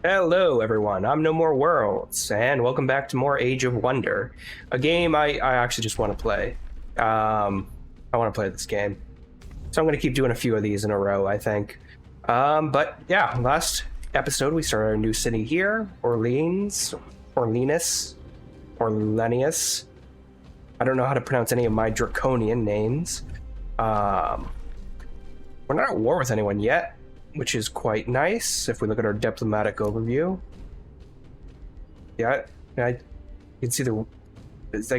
Hello everyone, I'm No More Worlds, and welcome back to more Age of Wonder, a game I actually just want to play. I want to play this game, so I'm going to keep doing a few of these in a row, I think. But yeah, last episode we started a new city here, Orleans. I don't know how to pronounce any of my draconian names. We're not at war with anyone yet, which is quite nice if we look at our diplomatic overview. Yeah, you can see I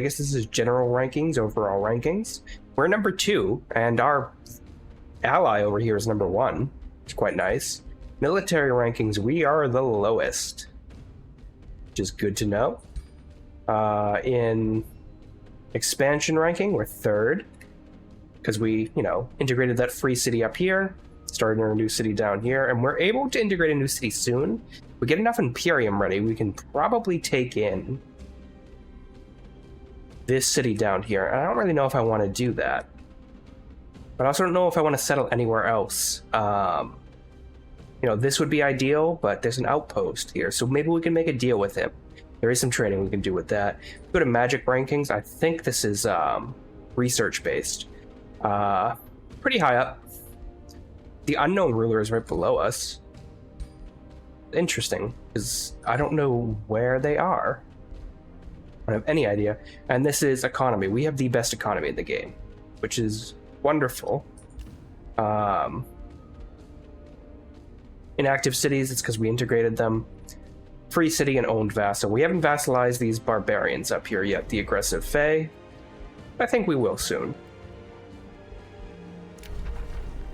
guess this is general rankings, overall rankings. We're number 2, and our ally over here is number 1, which is quite nice. Military rankings, we are the lowest, which is good to know. In expansion ranking, we're 3rd, because we, integrated that free city up here, starting our new city down here, and we're able to integrate a new city soon. If we get enough Imperium ready, we can probably take in this city down here. And I don't really know if I want to do that, but I also don't know if I want to settle anywhere else. This would be ideal, but there's an outpost here, so maybe we can make a deal with him. There is some trading we can do with that. Go to magic rankings. I think this is research based. Pretty high up. The unknown ruler is right below us. Interesting, because I don't know where they are. I don't have any idea. And this is economy. We have the best economy in the game, which is wonderful. Inactive cities, it's because we integrated them. Free city and owned vassal. We haven't vassalized these barbarians up here yet, the aggressive Fae. I think we will soon.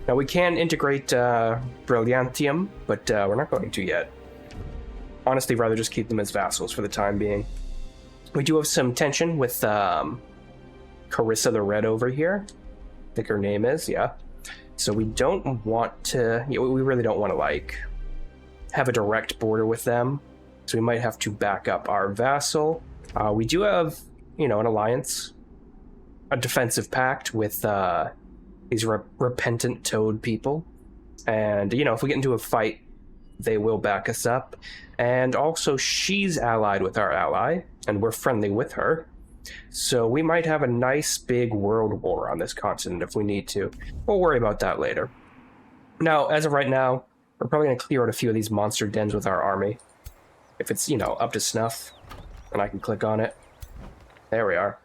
Now we can integrate Brilliantium, but we're not going to yet. Honestly, rather just keep them as vassals for the time being. We do have some tension with Carissa the Red over here. I think her name is, yeah. So we don't want to, we really don't want to have a direct border with them. So we might have to back up our vassal. We do have, an alliance, a defensive pact with these repentant toad people. And, if we get into a fight, they will back us up. And also, she's allied with our ally, and we're friendly with her. So we might have a nice big world war on this continent if we need to. We'll worry about that later. Now, as of right now, we're probably going to clear out a few of these monster dens with our army. If it's, up to snuff, and I can click on it. There we are.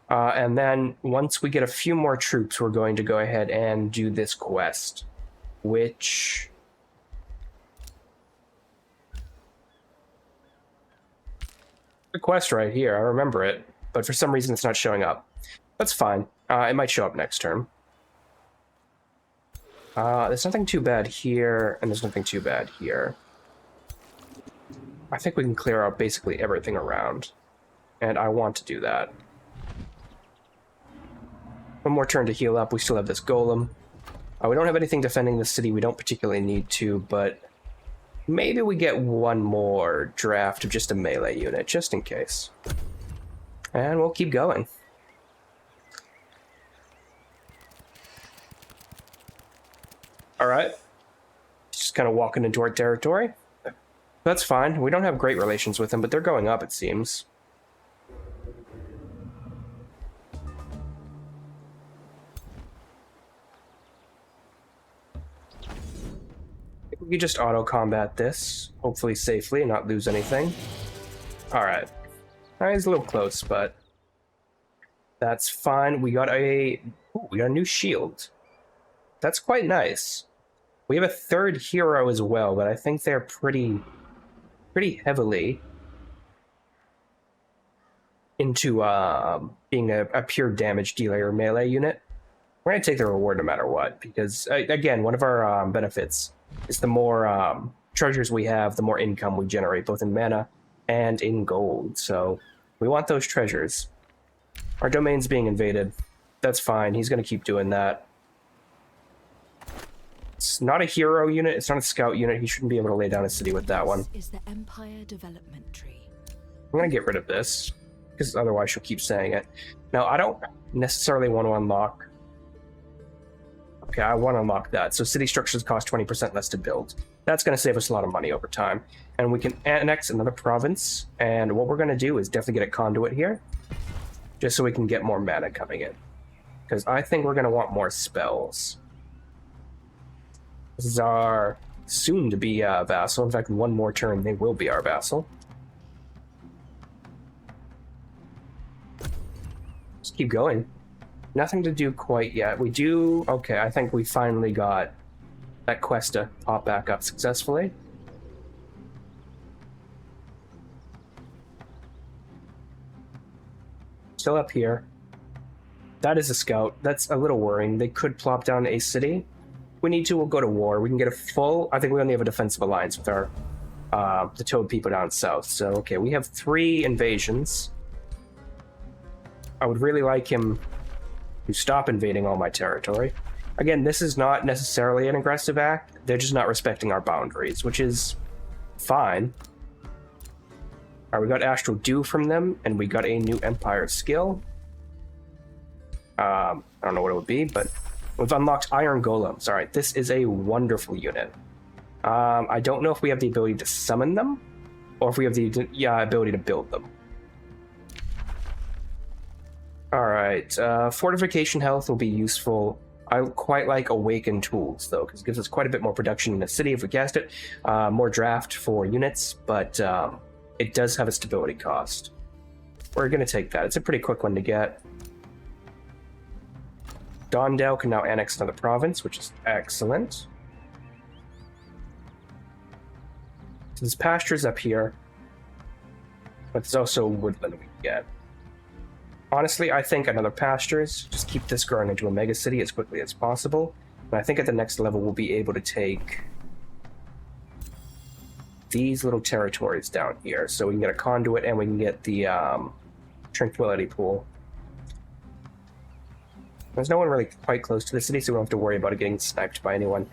And then once we get a few more troops, we're going to go ahead and do this quest, which... the quest right here, I remember it, but for some reason it's not showing up. That's fine. It might show up next turn. There's nothing too bad here, and there's nothing too bad here. I think we can clear out basically everything around, and I want to do that. One more turn to heal up. We still have this golem. We don't have anything defending the city. We don't particularly need to, but maybe we get one more draft of just a melee unit, just in case. And we'll keep going. Alright. Just kind of walking into our territory. That's fine. We don't have great relations with them, but they're going up, it seems. We can just auto-combat this, hopefully safely, and not lose anything. Alright. He's a little close, but that's fine. We got a new shield. That's quite nice. We have a 3rd hero as well, but I think they're pretty heavily into being a pure damage dealer or melee unit. We're going to take the reward no matter what, because, again, one of our benefits is the more treasures we have, the more income we generate, both in mana and in gold. So we want those treasures. Our domain's being invaded. That's fine. He's going to keep doing that. It's not a hero unit. It's not a scout unit. He shouldn't be able to lay down a city with that one. This is the Empire Development Tree. I'm going to get rid of this, because otherwise she'll keep saying it. Now, I don't necessarily want to unlock... Okay, I want to unlock that. So city structures cost 20% less to build. That's going to save us a lot of money over time. And we can annex another province. And what we're going to do is definitely get a conduit here, just so we can get more mana coming in. Because I think we're going to want more spells. This is our soon-to-be vassal. In fact, one more turn, they will be our vassal. Just keep going. Nothing to do quite yet. We do... Okay, I think we finally got that quest to pop back up successfully. Still up here. That is a scout. That's a little worrying. They could plop down a city. If we need to, we'll go to war. We can get a full... I think we only have a defensive alliance with our the Toad people down south. So, okay, we have 3 invasions. I would really like him to stop invading all my territory. Again, this is not necessarily an aggressive act. They're just not respecting our boundaries, which is fine. All right, we got Astral Dew from them, and we got a new Empire skill. I don't know what it would be, but we've unlocked Iron Golems. All right, this is a wonderful unit. I don't know if we have the ability to summon them, or if we have the ability to build them. All right, fortification health will be useful. I quite like Awaken Tools, though, because it gives us quite a bit more production in the city if we cast it. More draft for units, but it does have a stability cost. We're going to take that. It's a pretty quick one to get. Dondale can now annex another province, which is excellent. So there's pastures up here, but there's also woodland we can get. Honestly, I think another pastures, just keep this growing into a mega city as quickly as possible. And I think at the next level we'll be able to take these little territories down here. So we can get a conduit and we can get the tranquility pool. There's no one really quite close to the city, so we don't have to worry about it getting sniped by anyone.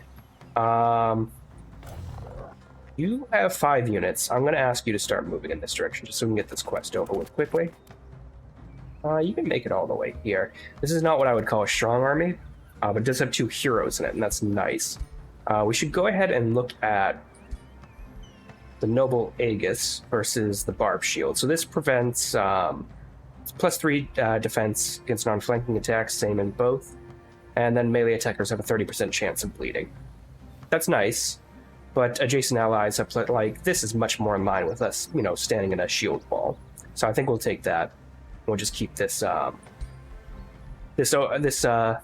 You have 5 units. I'm going to ask you to start moving in this direction just so we can get this quest over with quickly. You can make it all the way here. This is not what I would call a strong army, but it does have 2 heroes in it, and that's nice. We should go ahead and look at the Noble Aegis versus the Barb Shield. So this prevents +3 defense against non-flanking attacks, same in both. And then melee attackers have a 30% chance of bleeding. That's nice, but adjacent allies have, like, this is much more in line with us, you know, standing in a shield wall. So I think we'll take that. We'll just keep this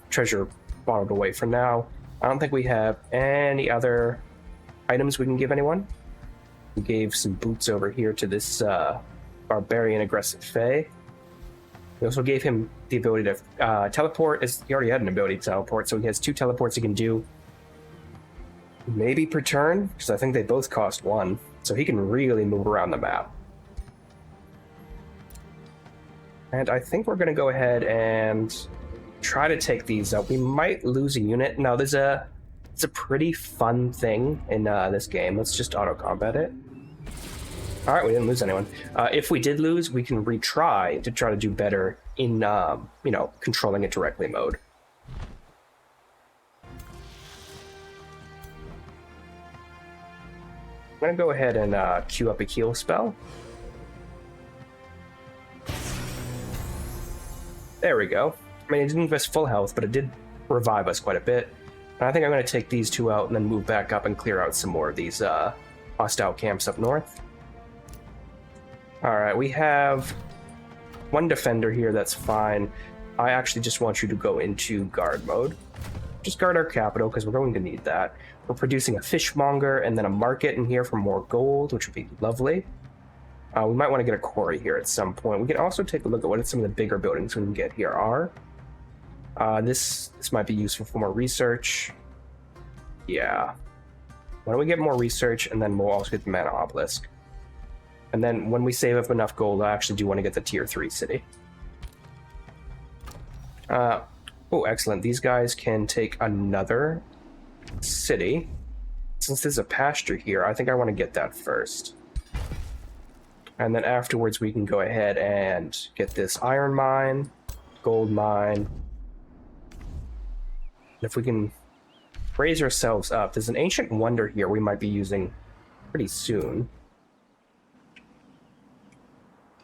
treasure bottled away for now. I don't think we have any other items we can give anyone. We gave some boots over here to this barbarian aggressive Fae. We also gave him the ability to teleport. He already had an ability to teleport, so he has 2 teleports he can do. Maybe per turn, because I think they both cost 1. So he can really move around the map. And I think we're going to go ahead and try to take these out. We might lose a unit. No, it's a pretty fun thing in this game. Let's just auto-combat it. All right, we didn't lose anyone. If we did lose, we can retry to try to do better in, controlling it directly mode. I'm going to go ahead and queue up a heal spell. There we go. I mean, it didn't give us full health, but it did revive us quite a bit. And I think I'm going to take these 2 out and then move back up and clear out some more of these hostile camps up north. Alright, we have 1 defender here, that's fine. I actually just want you to go into guard mode. Just guard our capital, because we're going to need that. We're producing a fishmonger and then a market in here for more gold, which would be lovely. We might want to get a quarry here at some point. We can also take a look at what some of the bigger buildings we can get here are. This might be useful for more research. Yeah. Why don't we get more research, and then we'll also get the mana obelisk. And then when we save up enough gold, I actually do want to get the tier 3 city. Oh, excellent. These guys can take another city. Since there's a pasture here, I think I want to get that first. And then afterwards, we can go ahead and get this iron mine, gold mine. If we can raise ourselves up. There's an ancient wonder here we might be using pretty soon.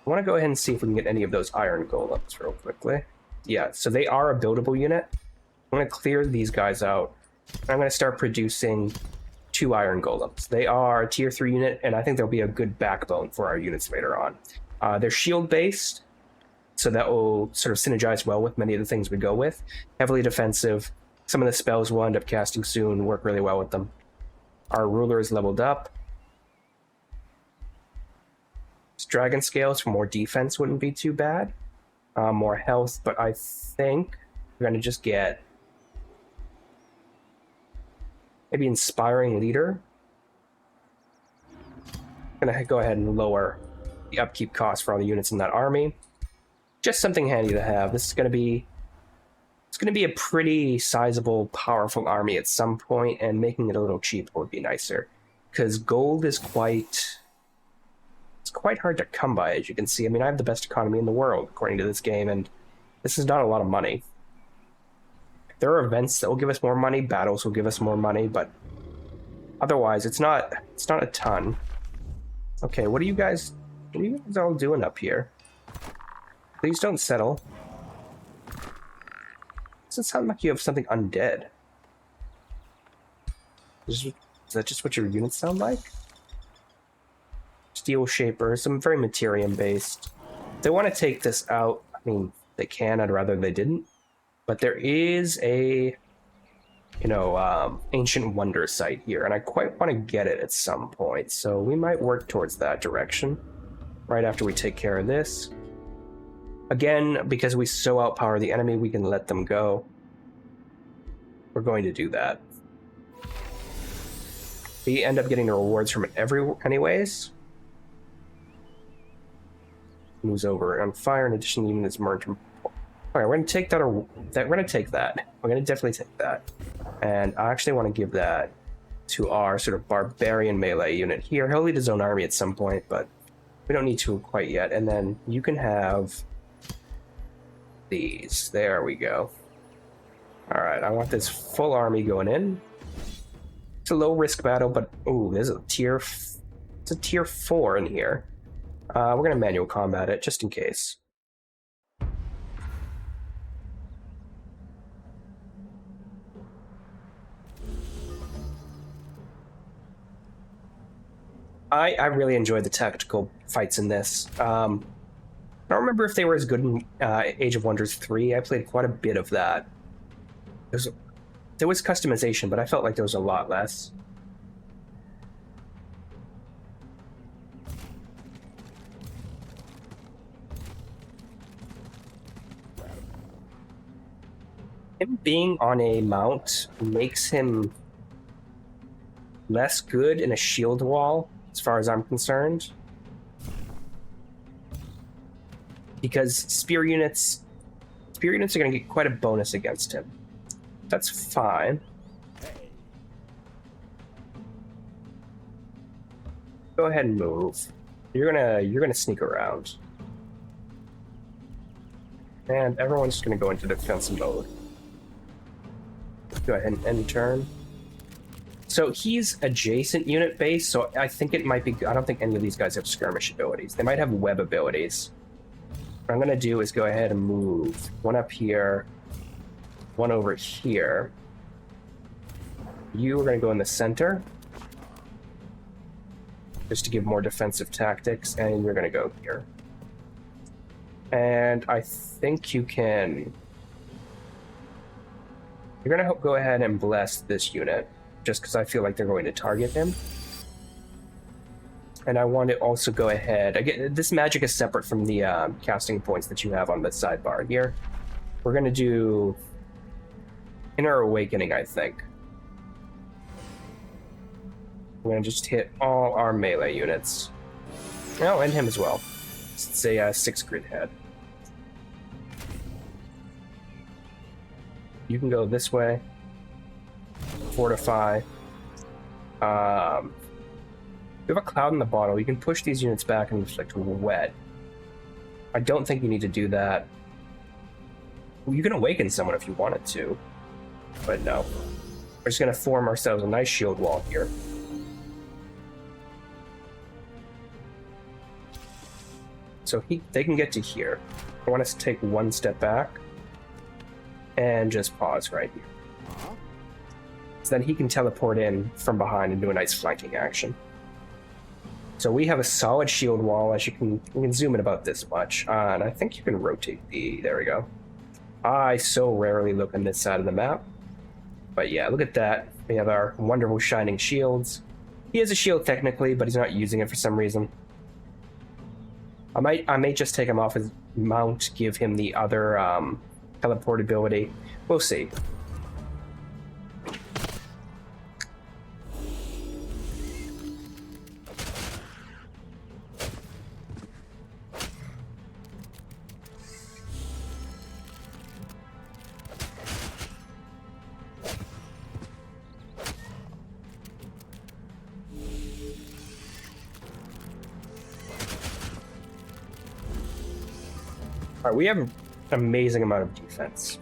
I want to go ahead and see if we can get any of those iron golems real quickly. Yeah, so they are a buildable unit. I'm going to clear these guys out. I'm going to start producing 2 iron golems. They are a tier 3 unit, and I think they'll be a good backbone for our units later on. They're shield based, so that will sort of synergize well with many of the things we go with. Heavily defensive. Some of the spells we'll end up casting soon work really well with them. Our ruler is leveled up. Dragon scales for more defense wouldn't be too bad. More health, but I think we're going to just get maybe inspiring leader. I'm going to go ahead and lower the upkeep cost for all the units in that army. Just something handy to have. This is going to be a pretty sizable, powerful army at some point, and making it a little cheaper would be nicer, because gold is quite hard to come by, as you can see. I mean, I have the best economy in the world, according to this game, and this is not a lot of money. There are events that will give us more money, battles will give us more money, but otherwise, it's not a ton. Okay, what are you guys all doing up here? Please don't settle. Does it sound like you have something undead? Is that just what your units sound like? Steel Shaper, some very Materium based. If they want to take this out, I mean, they can. I'd rather they didn't. But there is a, ancient wonder site here, and I quite want to get it at some point. So we might work towards that direction right after we take care of this. Again, because we so outpower the enemy, we can let them go. We're going to do that. We end up getting the rewards from it anyways. Moves over on fire. In addition, units merge. Okay, we're going to take that. We're going to take that. We're going to definitely take that. And I actually want to give that to our sort of barbarian melee unit here. He'll lead his own army at some point, but we don't need to quite yet. And then you can have these. There we go. All right, I want this full army going in. It's a low risk battle, but ooh, there's a tier 4 in here. We're gonna manual combat it just in case. I really enjoyed the tactical fights in this. I don't remember if they were as good in Age of Wonders 3. I played quite a bit of that. There was customization, but I felt like there was a lot less. Him being on a mount makes him less good in a shield wall, as far as I'm concerned. Because spear units are going to get quite a bonus against him. That's fine. Go ahead and move. You're gonna sneak around. And everyone's just gonna go into defensive mode. Go ahead and end turn. So he's adjacent unit base, so I think it might be... I don't think any of these guys have skirmish abilities. They might have web abilities. What I'm gonna do is go ahead and move one up here, one over here. You are gonna go in the center, just to give more defensive tactics, and you're gonna go here. And I think you can... You're gonna go ahead and bless this unit, just because I feel like they're going to target him. And I want to also go ahead... Again, this magic is separate from the casting points that you have on the sidebar here. We're gonna do Inner Awakening, I think. We're gonna just hit all our melee units. Oh, and him as well. It's a 6 grid head. You can go this way. Fortify. You have a cloud in the bottle. You can push these units back and inflict wet. I don't think you need to do that. You can awaken someone if you wanted to, but no. We're just going to form ourselves a nice shield wall here. So they can get to here. I want us to take one step back and just pause right here. So then he can teleport in from behind and do a nice flanking action. So we have a solid shield wall, as you can zoom in about this much. And I think you can rotate there we go. I so rarely look on this side of the map. But yeah, look at that. We have our wonderful shining shields. He has a shield technically, but he's not using it for some reason. I may just take him off his mount, give him the other teleport ability. We'll see. All right, we have an amazing amount of defense.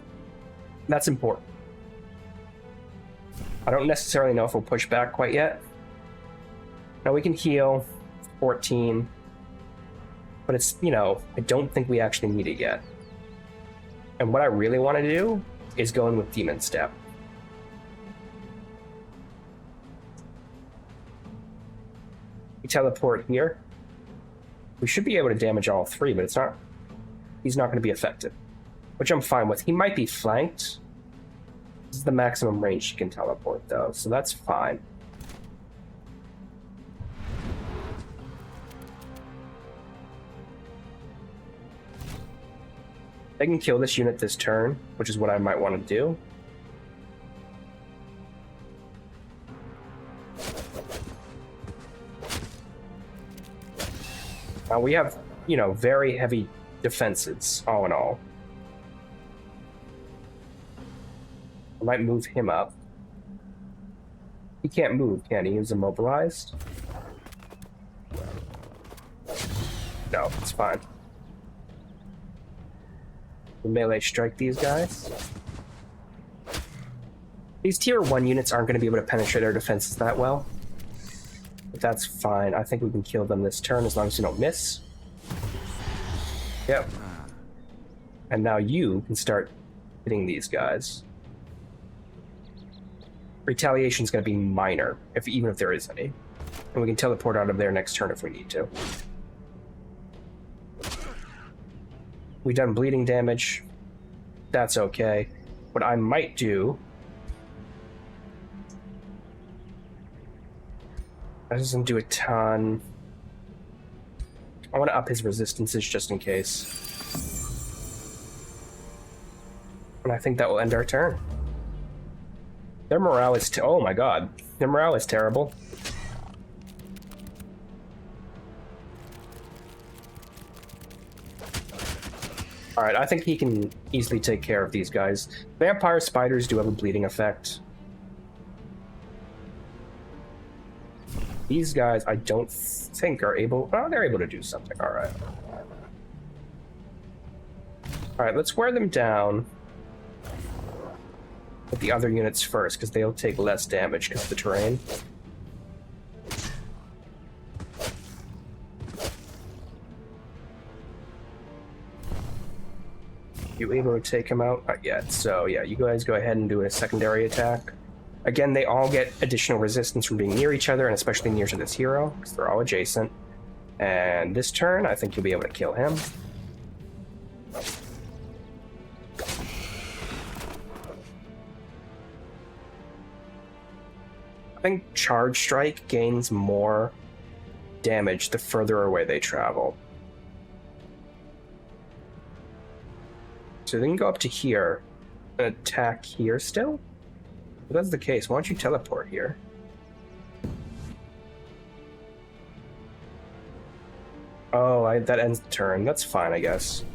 That's important. I don't necessarily know if we'll push back quite yet. Now we can heal 14, but it's, I don't think we actually need it yet. And what I really want to do is go in with Demon Step. We teleport here. We should be able to damage all three, but he's not going to be effective, which I'm fine with. He might be flanked. This is the maximum range he can teleport, though, so that's fine. I can kill this unit this turn, which is what I might want to do. Now we have, very heavy defenses, all in all. I might move him up. He can't move, can he? He's immobilized. No, it's fine. We melee strike these guys. These tier 1 units aren't going to be able to penetrate our defenses that well. But that's fine. I think we can kill them this turn as long as you don't miss. Yep. And now you can start hitting these guys. Retaliation's going to be minor, even if there is any. And we can teleport out of there next turn if we need to. We've done bleeding damage. That's okay. What I might do... That doesn't do a ton. I want to up his resistances just in case. And I think that will end our turn. Their morale is... oh my god. Their morale is terrible. Alright, I think he can easily take care of these guys. Vampire spiders do have a bleeding effect. These guys, I don't think are able... oh, they're able to do something. Alright. Alright, let's wear them down with the other units first, because they'll take less damage because of the terrain. You able to take him out? Not yet. So yeah, you guys go ahead and do a secondary attack. Again, they all get additional resistance from being near each other, and especially near to this hero, because they're all adjacent. And this turn, I think you'll be able to kill him. I think Charge Strike gains more damage the further away they travel. So they can go up to here and attack here still? If that's the case, why don't you teleport here? Oh, that ends the turn. That's fine, I guess. If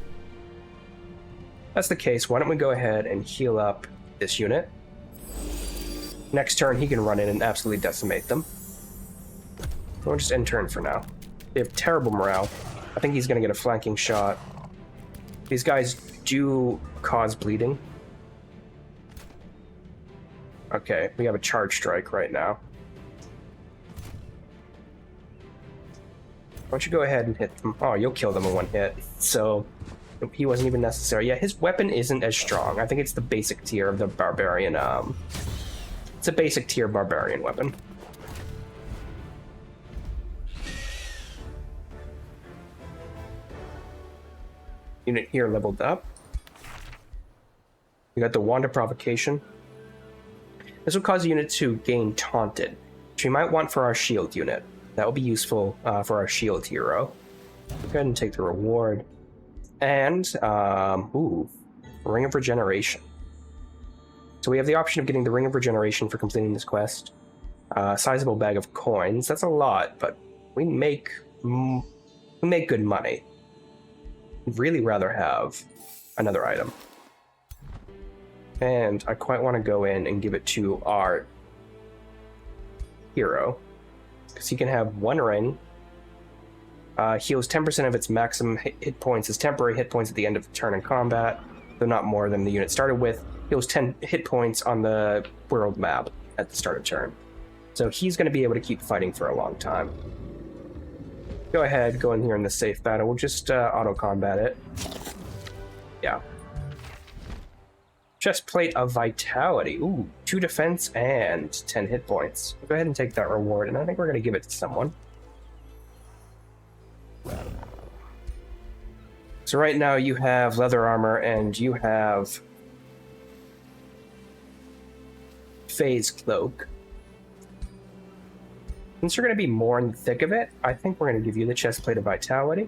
that's the case, why don't we go ahead and heal up this unit? Next turn, he can run in and absolutely decimate them. We'll just end turn for now. They have terrible morale. I think he's going to get a flanking shot. These guys do cause bleeding. Okay, we have a charge strike right now. Why don't you go ahead and hit them? Oh, you'll kill them in one hit. So he wasn't even necessary. Yeah, his weapon isn't as strong. I think it's the basic tier of the barbarian. It's a basic tier barbarian weapon. Unit here leveled up. We got the Wand of Provocation. This will cause the unit to gain Taunted, which we might want for our shield unit. That will be useful for our shield hero. Go ahead and take the reward. And, Ring of Regeneration. So we have the option of getting the Ring of Regeneration for completing this quest. Sizable bag of coins. That's a lot, but we make good money. I'd really rather have another item. And I quite want to go in and give it to our hero, because he can have one ring. Heals 10% of its maximum hit points as temporary hit points at the end of the turn in combat, though not more than the unit started with. Heals 10 hit points on the world map at the start of turn. So he's going to be able to keep fighting for a long time. Go ahead, go in here in the safe battle. We'll just auto-combat it. Yeah. Chestplate of Vitality. Ooh, 2 defense and 10 hit points. Go ahead and take that reward, and I think we're going to give it to someone. So right now you have leather armor and you have phase cloak. Since you're going to be more in the thick of it, I think we're going to give you the chestplate of Vitality.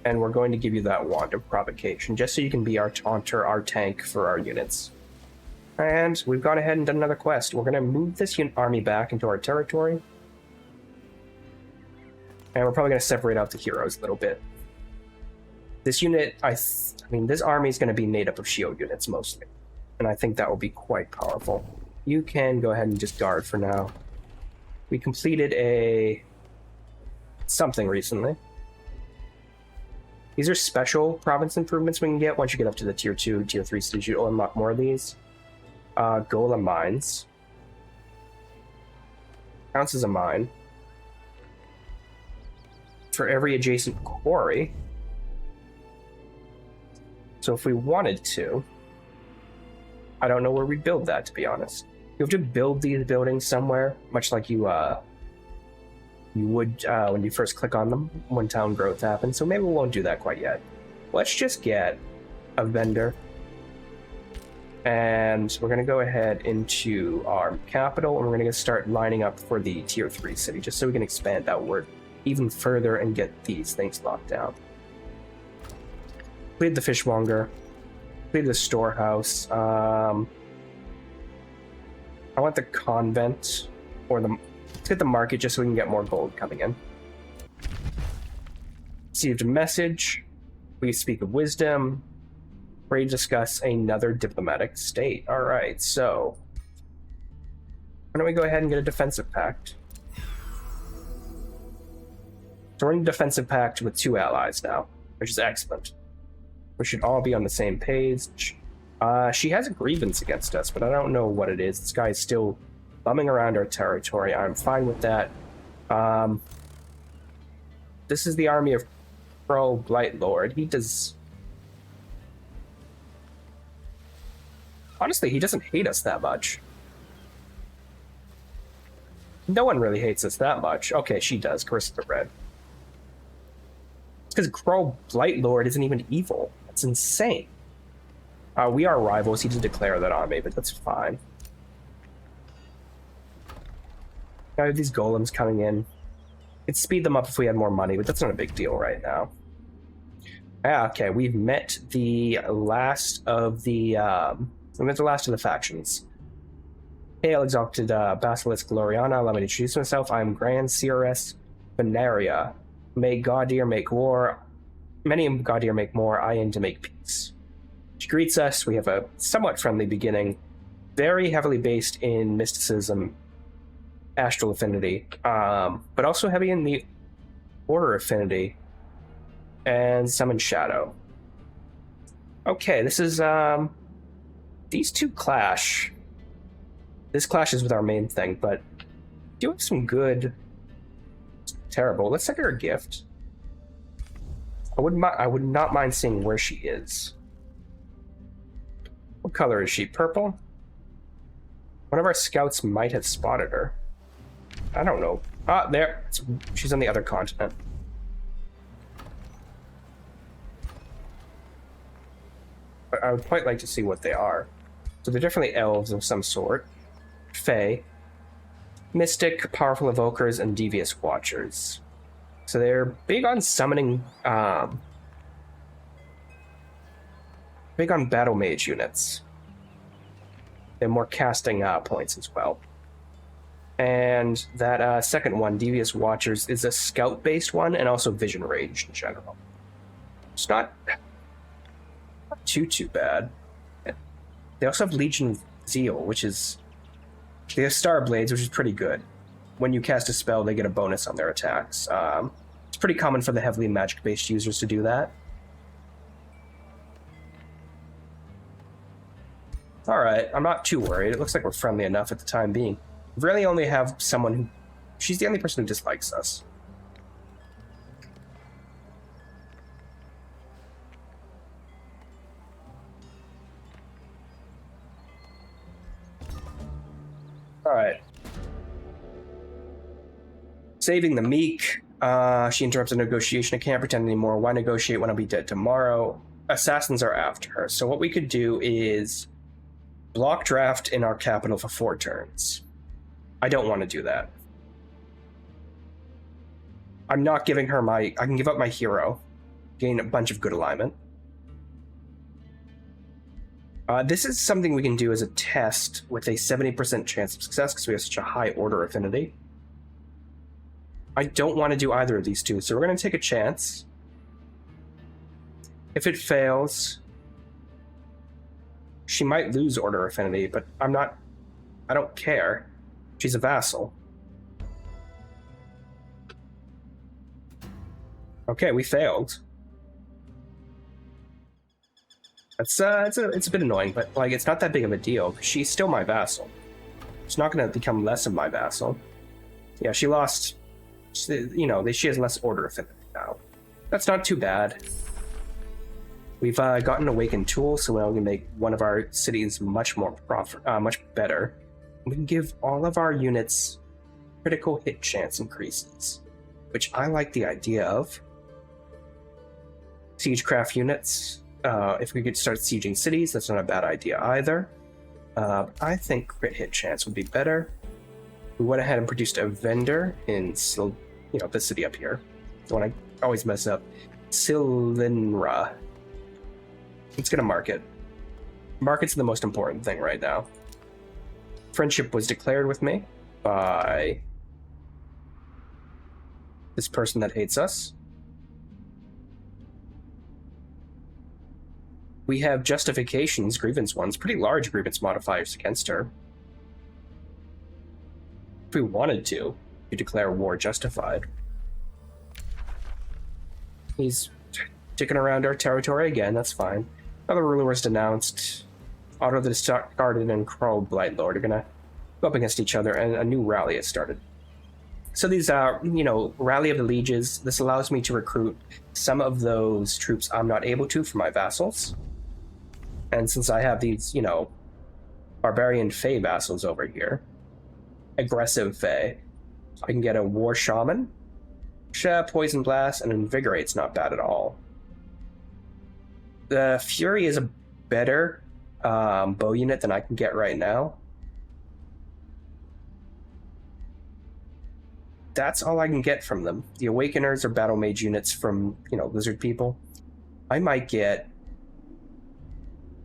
And we're going to give you that Wand of Provocation, just so you can be our taunter, our tank for our units. And we've gone ahead and done another quest. We're going to move this army back into our territory. And we're probably going to separate out the heroes a little bit. This unit, I mean, this army is going to be made up of shield units mostly. And I think that will be quite powerful. You can go ahead and just guard for now. We completed something recently. These are special province improvements we can get. Once you get up to the tier 2, tier 3 stage, you'll unlock more of these. Golem mines. Counts as a mine. For every adjacent quarry. So if we wanted to, I don't know where we'd build that, to be honest. You have to build these buildings somewhere, much like you would when you first click on them when town growth happens, so maybe we won't do that quite yet. Let's just get a vendor, and we're going to go ahead into our capital, and we're going to start lining up for the tier 3 city, just so we can expand outward even further and get these things locked down. Completed the fishmonger, completed the storehouse. I want the convent, or let's get the market just so we can get more gold coming in. Received a message. We speak of wisdom. Ready to discuss another diplomatic state. All right, so why don't we go ahead and get a defensive pact? So we're in a defensive pact with 2 allies now, which is excellent. We should all be on the same page. She has a grievance against us, but I don't know what it is. This guy is still bumming around our territory. I'm fine with that. This is the army of Pro Blightlord. He does... Honestly, he doesn't hate us that much. No one really hates us that much. Okay, she does. Curse of the Red. It's because Crow Blightlord isn't even evil. That's insane. We are rivals. He did declare that on me, but that's fine. I have these golems coming in. It'd speed them up if we had more money, but that's not a big deal right now. Okay, we've met the last of the factions. Hail, exalted Basilisk Gloriana. Allow me to introduce myself. I'm Grand Seeress Veneria. May Godir make war. Many Godir make more. I aim to make peace. She greets us. We have a somewhat friendly beginning. Very heavily based in mysticism, astral affinity, but also heavy in the order affinity, and summon shadow. Okay, this is These two clash. This clashes with our main thing, but do have some good. Terrible. Let's send her a gift. I would not mind seeing where she is. What color is she? Purple? One of our scouts might have spotted her. I don't know. Ah, there. She's on the other continent. But I would quite like to see what they are. So they're definitely elves of some sort. Fae. Mystic, powerful evokers, and devious watchers. So they're big on summoning, big on battle mage units. They're more casting points as well. And that second one, Devious Watchers, is a scout-based one and also vision range in general. It's not too bad. They also have Legion Zeal, which is... They have Star Blades, which is pretty good. When you cast a spell, they get a bonus on their attacks. It's pretty common for the heavily magic-based users to do that. Alright, I'm not too worried. It looks like we're friendly enough at the time being. We really only have someone who... She's the only person who dislikes us. Alright. Saving the meek. She interrupts a negotiation. I can't pretend anymore. Why negotiate when I'll be dead tomorrow? Assassins are after her. So what we could do is block draft in our capital for 4 turns. I don't want to do that. I'm not giving her my... I can give up my hero. Gain a bunch of good alignment. This is something we can do as a test with a 70% chance of success because we have such a high order affinity. I don't want to do either of these two, so we're going to take a chance. If it fails, she might lose order affinity, but I don't care. She's a vassal. Okay, we failed. It's a bit annoying, but like it's not that big of a deal. She's still my vassal. She's not going to become less of my vassal. Yeah, she lost. She has less order affinity now. That's not too bad. We've gotten an awakened tool, so now we can make one of our cities much better. We can give all of our units critical hit chance increases, which I like the idea of. Siegecraft units. If we could start sieging cities, that's not a bad idea either. I think crit hit chance would be better. We went ahead and produced a vendor in this city up here. The one I always mess up. Silinra. It's gonna market. Market's the most important thing right now. Friendship was declared with me by this person that hates us. We have justifications, grievance ones, pretty large grievance modifiers against her. If we wanted to declare war justified. He's ticking around our territory again, that's fine. Another ruler was denounced. Otto the Discarded and Kroll Blightlord are gonna go up against each other, and a new rally has started. So these Rally of the Lieges, this allows me to recruit some of those troops I'm not able to for my vassals. And since I have these, barbarian Fae vassals over here, aggressive Fae, I can get a War Shaman, Poison Blast, and Invigorate's not bad at all. The Fury is a better bow unit than I can get right now. That's all I can get from them. The Awakeners are battle mage units from, lizard people. I might get...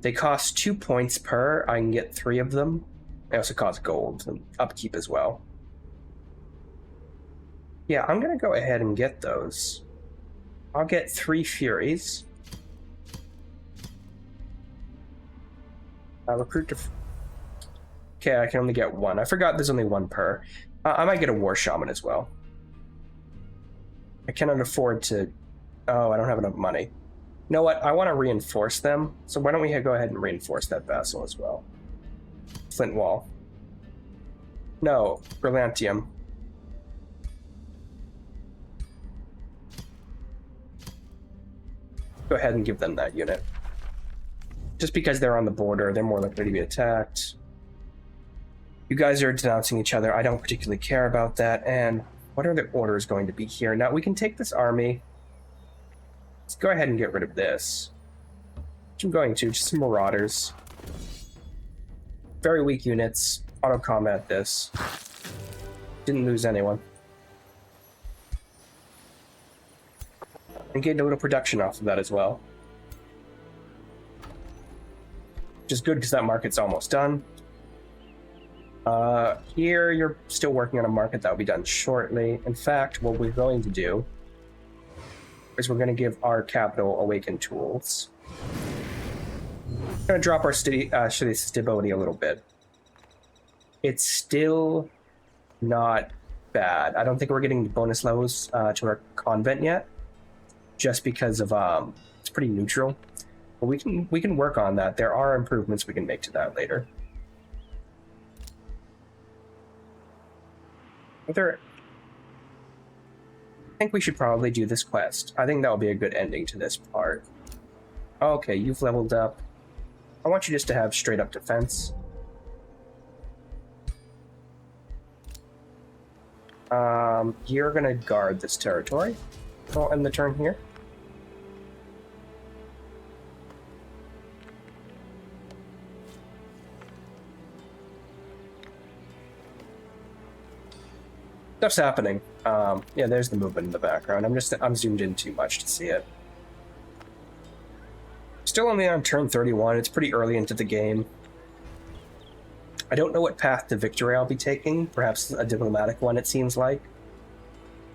They cost 2 points per. I can get 3 of them. They also cost gold and upkeep as well. Yeah, I'm going to go ahead and get those. I'll get 3 Furies. Recruit to... Okay, I can only get 1. I forgot there's only 1 per. I might get a War Shaman as well. I cannot afford to... Oh, I don't have enough money. You know what? I want to reinforce them, so why don't we go ahead and reinforce that vassal as well? Flint wall. No, Brillantium. Go ahead and give them that unit. Just because they're on the border, they're more likely to be attacked. You guys are denouncing each other. I don't particularly care about that. And what are the orders going to be here? Now, we can take this army. Let's go ahead and get rid of this. Which I'm going to. Just some marauders. Very weak units. Auto-combat this. Didn't lose anyone. And gained a little production off of that as well. Which is good because that market's almost done. Here, you're still working on a market that will be done shortly. In fact, what we're going to do is we're going to give our capital Awakened Tools. We're going to drop our stability a little bit. It's still not bad. I don't think we're getting bonus levels to our convent yet, just because of it's pretty neutral. But we can work on that. There are improvements we can make to that later. I think we should probably do this quest. I think that will be a good ending to this part. Okay, you've leveled up. I want you just to have straight up defense. You're gonna guard this territory. I'll end the turn here. Stuff's happening. Yeah, there's the movement in the background. I'm zoomed in too much to see it. Still only on turn 31. It's pretty early into the game. I don't know what path to victory I'll be taking. Perhaps a diplomatic one, it seems like.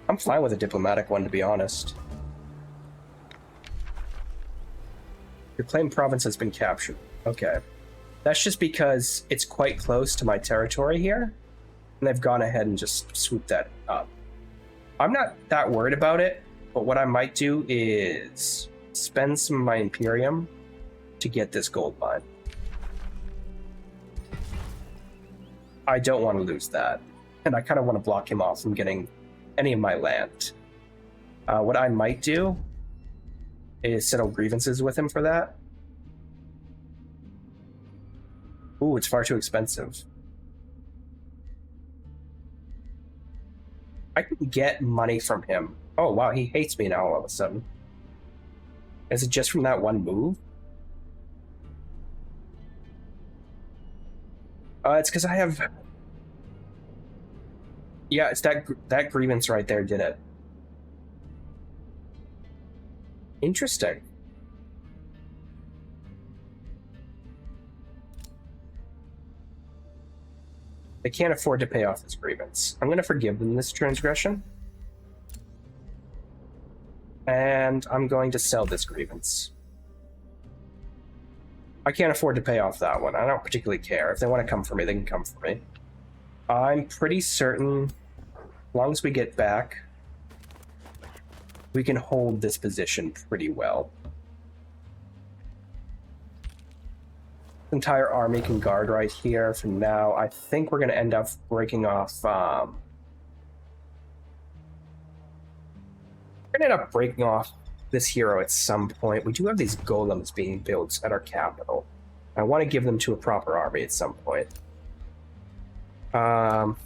I'm fine with a diplomatic one, to be honest. Your claimed province has been captured. Okay. That's just because it's quite close to my territory here. And they've gone ahead and just swooped that up. I'm not that worried about it, but what I might do is spend some of my Imperium to get this gold mine. I don't want to lose that. And I kind of want to block him off from getting any of my land. What I might do is settle grievances with him for that. Ooh, it's far too expensive. I can get money from him. Oh, wow, he hates me now all of a sudden. Is it just from that one move? It's because I have... Yeah, it's that grievance right there did it. Interesting. They can't afford to pay off this grievance. I'm going to forgive them this transgression. And I'm going to sell this grievance. I can't afford to pay off that one. I don't particularly care. If they want to come for me, they can come for me. I'm pretty certain, as long as we get back, we can hold this position pretty well. The entire army can guard right here for now. I think we're going to end up breaking off... we're going to end up breaking off this hero at some point. We do have these golems being built at our capital. I want to give them to a proper army at some point. You're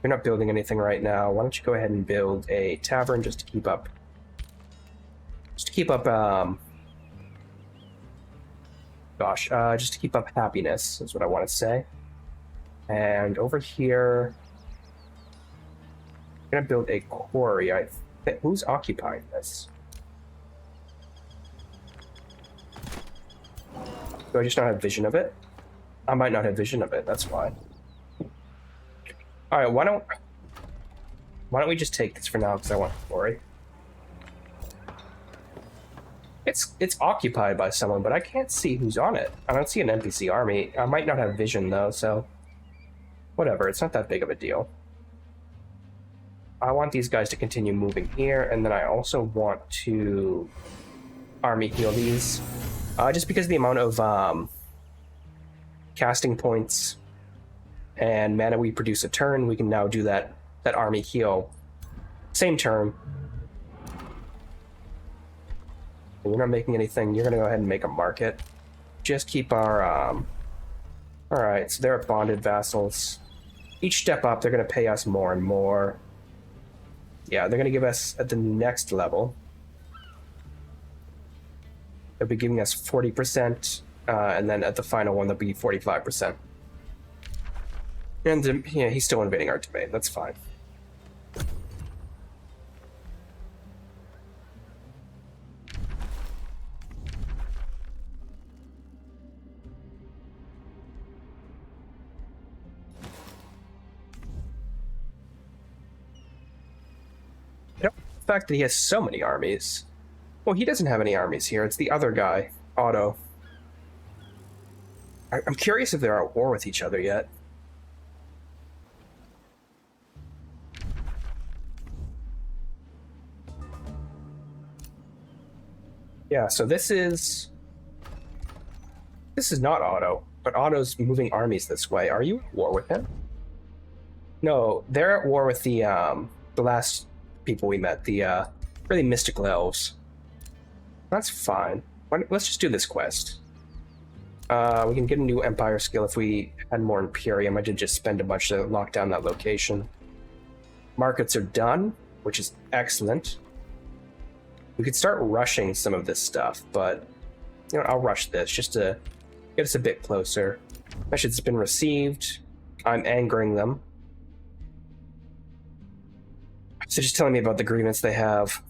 not building anything right now. Why don't you go ahead and build a tavern just to keep up... just to keep up happiness is what I want to say. And over here, I'm gonna build a quarry. Who's occupying this? Do I just not have vision of it? I might not have vision of it, that's why. Alright, why don't we just take this for now because I want the quarry. It's occupied by someone, but I can't see who's on it. I don't see an NPC army. I might not have vision though, so whatever, it's not that big of a deal. I want these guys to continue moving here, and then I also want to army heal these. Just because of the amount of casting points and mana we produce a turn, we can now do that army heal same turn. We're not making anything. You're gonna go ahead and make a market. Just keep our alright, so they're bonded vassals. Each step up, they're gonna pay us more and more. Yeah, they're gonna give us at the next level. They'll be giving us 40%, and then at the final one, they'll be 45%. And yeah, he's still invading our domain. That's fine. The fact that he has so many armies. Well, he doesn't have any armies here. It's the other guy, Otto. I'm curious if they're at war with each other yet. Yeah, so this is not Otto, but Otto's moving armies this way. Are you at war with him? No, they're at war with the last people we met, the really mystical elves. That's fine. Let's just do this quest. We can get a new Empire skill if we had more Imperium. I did just spend a bunch to lock down that location. Markets are done, which is excellent. We could start rushing some of this stuff, but you know, I'll rush this just to get us a bit closer. Message's been received. I'm angering them. So just telling me about the grievance they have.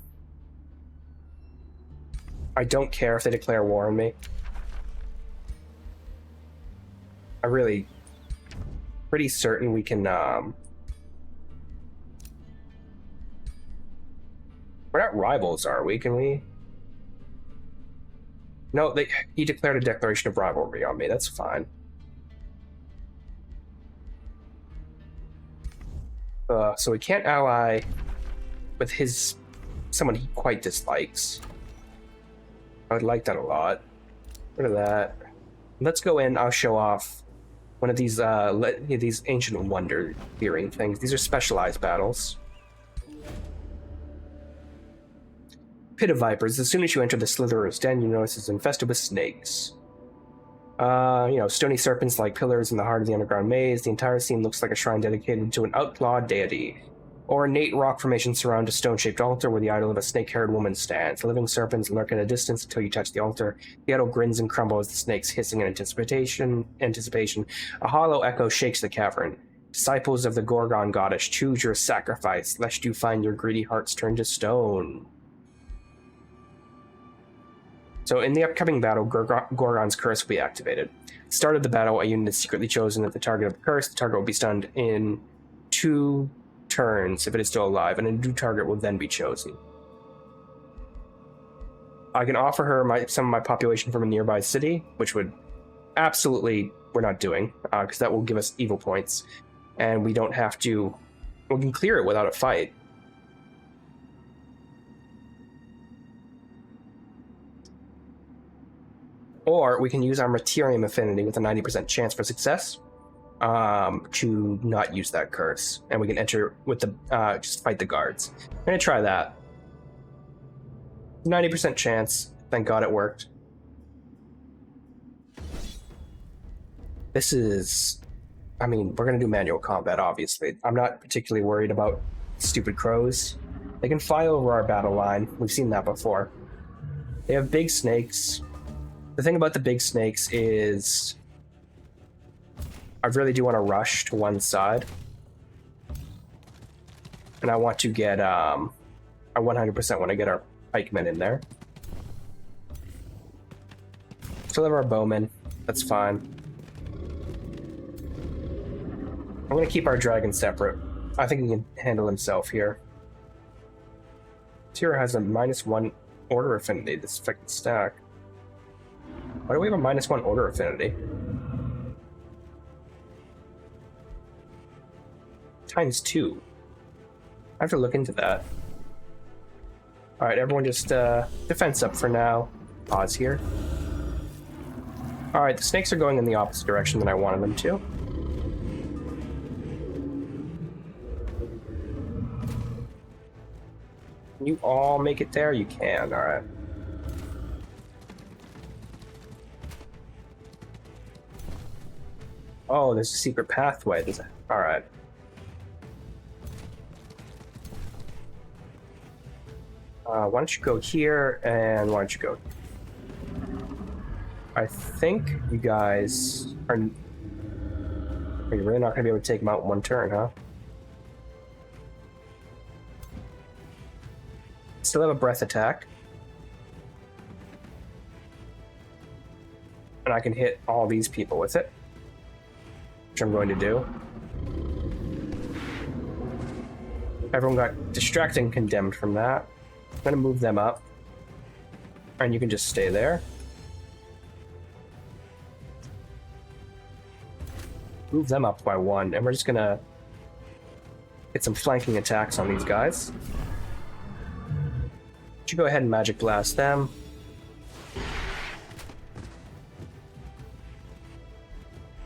I don't care if they declare war on me. I'm really pretty certain we can we're not rivals, are we? Can we? No, he declared a declaration of rivalry on me. That's fine. So we can't ally with someone he quite dislikes. I would like that a lot. Rid of that. Let's go in. I'll show off one of these ancient wonder fearing things. These are specialized battles. Pit of Vipers. As soon as you enter the Slitherer's Den, you notice it's infested with snakes. Stony serpents like pillars in the heart of the underground maze. The entire scene looks like a shrine dedicated to an outlawed deity. Ornate rock formations surround a stone-shaped altar where the idol of a snake-haired woman stands. Living serpents lurk in a distance until you touch the altar. The idol grins and crumbles, the snakes hissing in anticipation. A hollow echo shakes the cavern. Disciples of the Gorgon goddess, choose your sacrifice, lest you find your greedy hearts turn to stone. So in the upcoming battle, Gorgon's curse will be activated. At the start of the battle, a unit is secretly chosen as the target of the curse. The target will be stunned in 2 turns if it is still alive, and a new target will then be chosen. I can offer her some of my population from a nearby city, which would absolutely we're not doing, because that will give us evil points, and we don't have to. We can clear it without a fight. Or we can use our Materium Affinity with a 90% chance for success to not use that curse. And we can enter with the just fight the guards. I'm going to try that. 90% chance. Thank God it worked. This is... I mean, we're going to do manual combat, obviously. I'm not particularly worried about stupid crows. They can fly over our battle line. We've seen that before. They have big snakes. The thing about the big snakes is I really do want to rush to one side. And I want to get, I 100% want to get our pikemen in there. Still have our bowmen. That's fine. I'm going to keep our dragon separate. I think he can handle himself here. Tira has a -1 order affinity, this freaking stack. Why do we have a -1 order affinity? ×2. I have to look into that. Alright, everyone just defense up for now. pause here. Alright, the snakes are going in the opposite direction than I wanted them to. Can you all make it there? You can, alright. Oh, there's a secret pathway. Alright. Why don't you go here, and why don't you go... I think you guys are... You're really not going to be able to take them out in one turn, huh? Still have a breath attack. And I can hit all these people with it, which I'm going to do. Everyone got distracted and condemned from that. I'm going to move them up. And you can just stay there. Move them up by 1, and we're just going to get some flanking attacks on these guys. You go ahead and magic blast them.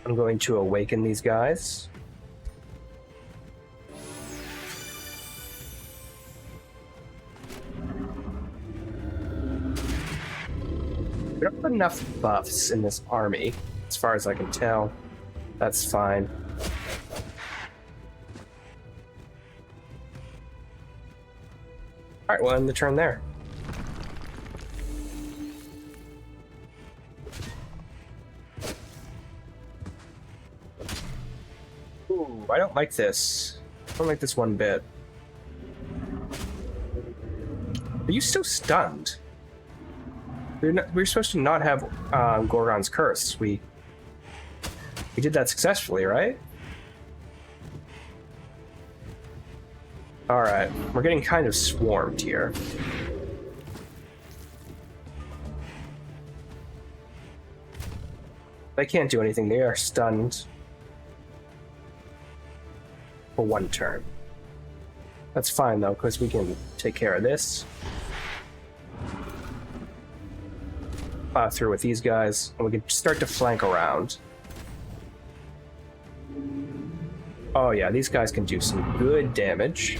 I'm going to awaken these guys. We don't have enough buffs in this army, as far as I can tell. That's fine. Alright, we'll end the turn there. Ooh, I don't like this. I don't like this one bit. Are you still stunned? We're supposed to not have Gorgon's curse. We did that successfully, right? Alright, we're getting kind of swarmed here. They can't do anything, they are stunned for 1 turn. That's fine though, because we can take care of this. Plow through with these guys, and we can start to flank around. Oh yeah, these guys can do some good damage.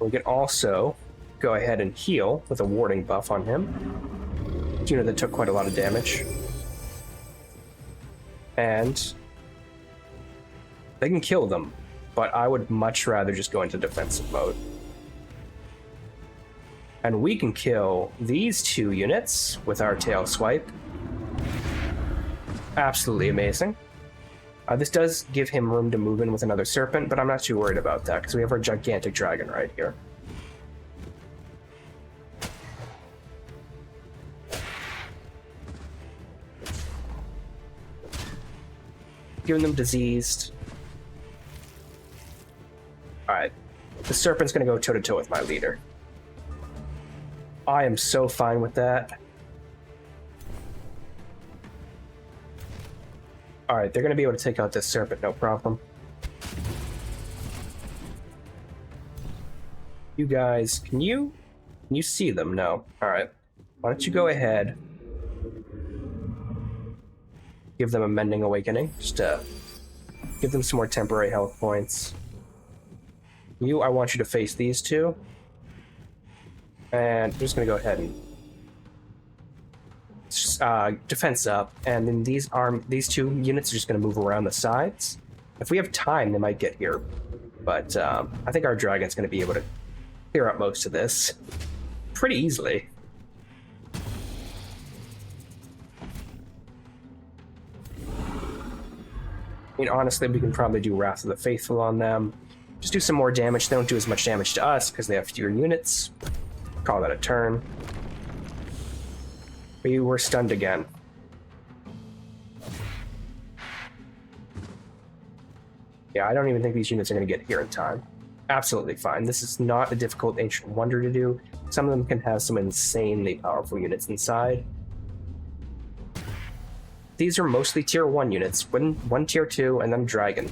We can also go ahead and heal with a warding buff on him. You know, that took quite a lot of damage. And they can kill them, but I would much rather just go into defensive mode. And we can kill these 2 units with our tail swipe. Absolutely amazing. This does give him room to move in with another serpent, but I'm not too worried about that because we have our gigantic dragon right here. Giving them diseased. Alright. The serpent's gonna go toe-to-toe with my leader. I am so fine with that. Alright, they're going to be able to take out this serpent, no problem. You guys, can you see them? No. Alright. Why don't you go ahead. Give them a Mending Awakening, just to give them some more temporary health points. I want you to face these 2. And I'm just going to go ahead and defense up, and then these 2 units are just going to move around the sides. If we have time, they might get here, but I think our dragon's going to be able to clear up most of this pretty easily. I mean, honestly, we can probably do Wrath of the Faithful on them. Just do some more damage. They don't do as much damage to us because they have fewer units. Call that a turn. We were stunned again. Yeah, I don't even think these units are going to get here in time. Absolutely fine. This is not a difficult Ancient Wonder to do. Some of them can have some insanely powerful units inside. These are mostly tier 1 units. One tier 2, and then Dragon.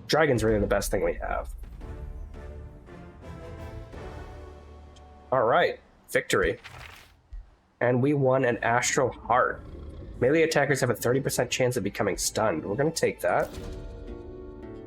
Dragon's really the best thing we have. All right, victory. And we won an Astral Heart. Melee attackers have a 30% chance of becoming stunned. We're going to take that.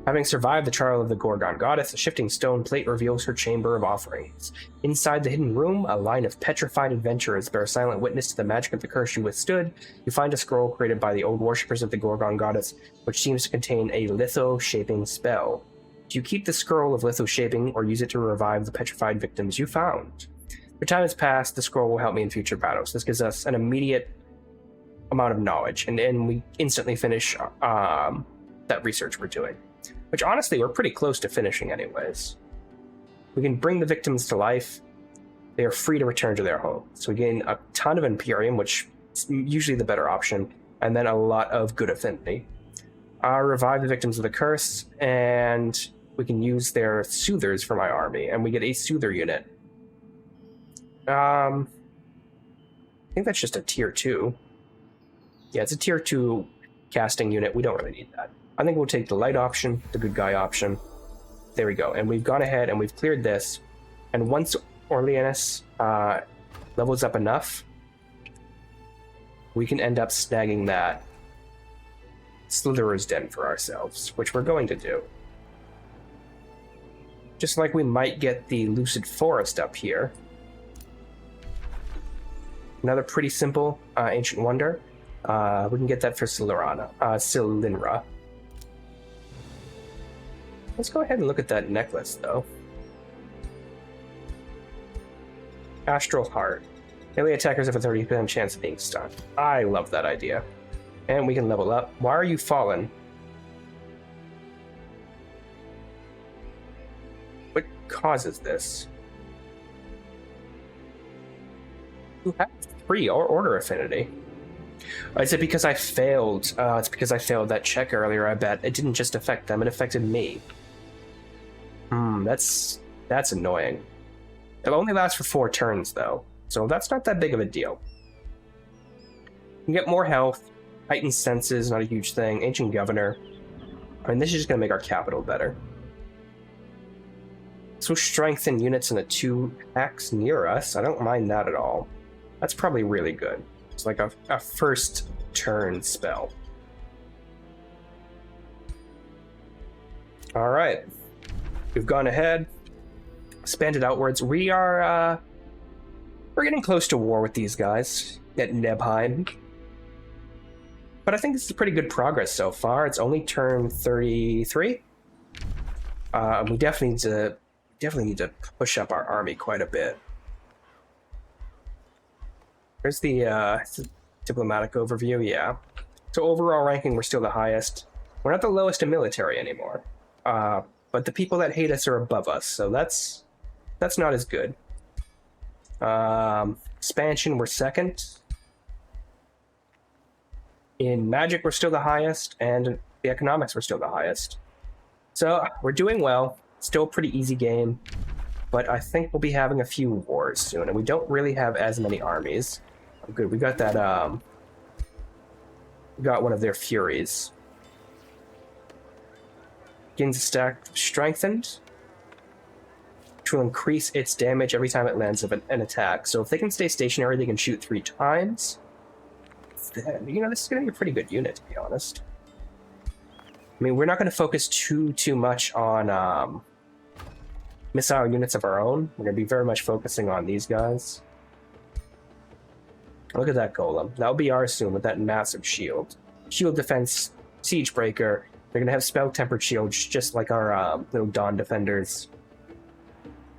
Having survived the trial of the Gorgon goddess, a shifting stone plate reveals her chamber of offerings. Inside the hidden room, a line of petrified adventurers bear silent witness to the magic of the curse you withstood. You find a scroll created by the old worshippers of the Gorgon goddess, which seems to contain a litho-shaping spell. Do you keep the scroll of litho-shaping or use it to revive the petrified victims you found? The time has passed, the scroll will help me in future battles. This gives us an immediate amount of knowledge, and we instantly finish that research we're doing. Which, honestly, we're pretty close to finishing anyways. We can bring the victims to life. They are free to return to their home. So we gain a ton of Imperium, which is usually the better option, and then a lot of good affinity. Revive the victims of the curse, and we can use their soothers for my army, and we get a soother unit. I think that's just a tier 2. Yeah, it's a tier 2 casting unit. We don't really need that. I think we'll take the light option, the good guy option. There we go. And we've gone ahead and we've cleared this. And once Orleanis levels up enough, we can end up snagging that Slitherer's Den for ourselves, which we're going to do. Just like we might get the Lucid Forest up here. Another pretty simple Ancient Wonder. We can get that for Silinra. Let's go ahead and look at that necklace, though. Astral Heart. Melee attackers have a 30% chance of being stunned. I love that idea. And we can level up. Why are you fallen? What causes this? You have 3 order affinity. Is it because I failed? It's because I failed that check earlier, I bet. It didn't just affect them, it affected me. That's annoying. It'll only last for 4 turns, though, so that's not that big of a deal. You can get more health, heightened senses, not a huge thing, Ancient Governor. I mean, this is just going to make our capital better. So strengthen units in the 2 hacks near us. I don't mind that at all. That's probably really good. It's like a first turn spell. All right. We've gone ahead, expanded outwards. We're getting close to war with these guys at Nebheim. But I think this is pretty good progress so far. It's only turn 33. We definitely need to push up our army quite a bit. There's the diplomatic overview, yeah. So overall ranking, we're still the highest. We're not the lowest in military anymore. But the people that hate us are above us, so that's not as good. Expansion, we're second. In magic, we're still the highest, and the economics, we're still the highest. So we're doing well. Still a pretty easy game, but I think we'll be having a few wars soon, and we don't really have as many armies. Oh, good, we got that. We got one of their Furies. Begins a stack strengthened, which will increase its damage every time it lands an attack. So if they can stay stationary, they can shoot 3 times. You know, this is going to be a pretty good unit, to be honest. I mean, we're not going to focus too much on missile units of our own. We're going to be very much focusing on these guys. Look at that golem. That'll be ours soon with that massive shield. Shield defense, siege breaker. They're going to have spell-tempered shields, just like our little Dawn defenders.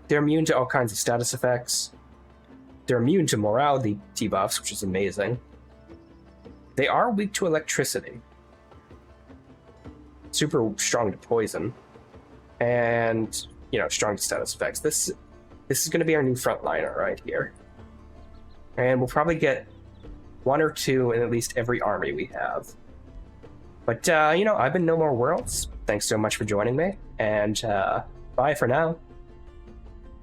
They're immune to all kinds of status effects. They're immune to morale debuffs, which is amazing. They are weak to electricity. Super strong to poison. And, you know, strong to status effects. This is going to be our new frontliner right here. And we'll probably get 1 or 2 in at least every army we have. But, you know, I've been No More Worlds. Thanks so much for joining me, and bye for now.